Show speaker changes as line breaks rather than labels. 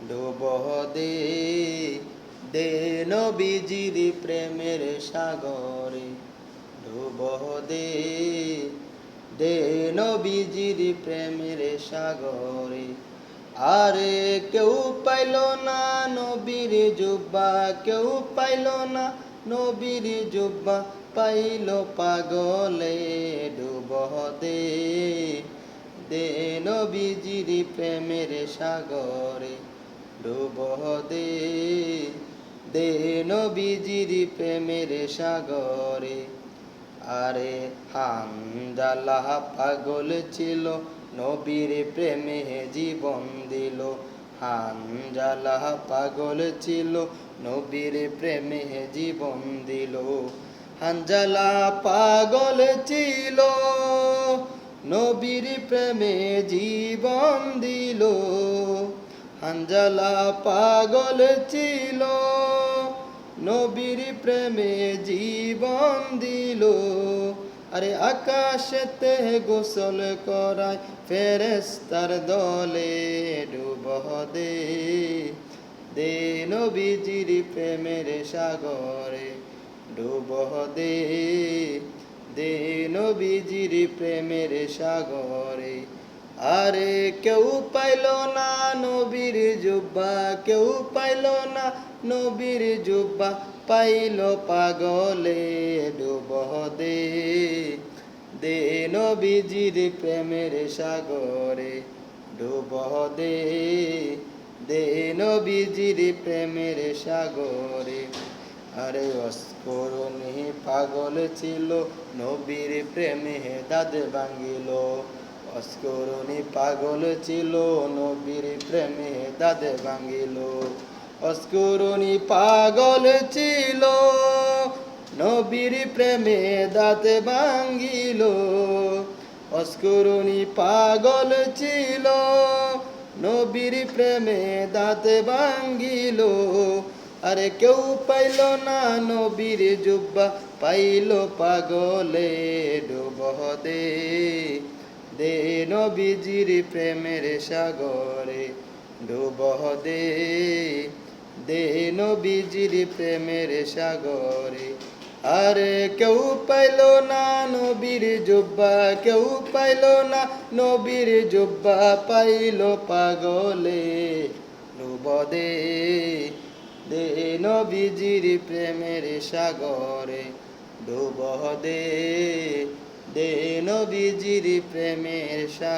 ডুবহ দে দে নবীজির প্রেমের সাগরে ডুবহ দে দে নবীজির প্রেমের সাগরে আরে কেউ পাইল না নবীর জুব্বা কেউ পাইল না নবীর জুব্বা পাইল পাগলে ডুবহ দে দে নবীজির প্রেমের সাগরে ডুবহ দে দে নবীজির প্রেমের সাগরে আরে হানজালা পাগল ছিল নবীর প্রেমে জীবন দিল হানজালা পাগল ছিল নবীর প্রেমে জীবন দিল হানজালা পাগল ছিল নবীর প্রেমে জীবন দিল হানজালা পাগল ছিল নবীর প্রেমে জীবন দিল আরে আকাশেতে গোসল করায় ফেরেশতার দলে ডুবহ দে দে নবীজির প্রেমের সাগরে ডুবহ দে দে নবীজির প্রেমের সাগরে আরে কেউ পাইল না নবীর জুব্বা কেউ পাইল না নবীর জুব্বা পাইল পাগলে ডুবহ দে দে নবীজির প্রেমের সাগরে ডুবহ দে দে নবীজির প্রেমের সাগরে আরে অস্করণী পাগল ছিল নবীর প্রেমে দাঁত ভাঙিল অস্করণী পাগল ছিল নবীর প্রেমে দাঁত ভাঙিল অস্করণী পাগল ছিল নবীর প্রেমে দাঁত ভাঙিল অস্করণী পাগল ছিল নবীর প্রেমে দাঁত ভাঙিল আরে কেউ পাইল না নবীর জুব্বা পাইল পাগলে ডুবহ দে দে নবীজির প্রেমের সাগরে ডুবহ দে দে নবীজির প্রেমের সাগরে আরে কেউ পাইল না নবীর জুব্বা কেউ পাইল না নবীর জুব্বা পাইল পাগলে ডুবহ দে দে নবীজির প্রেমের সাগরে ডুবহ দে দে নবীজির প্রেমের সাগরে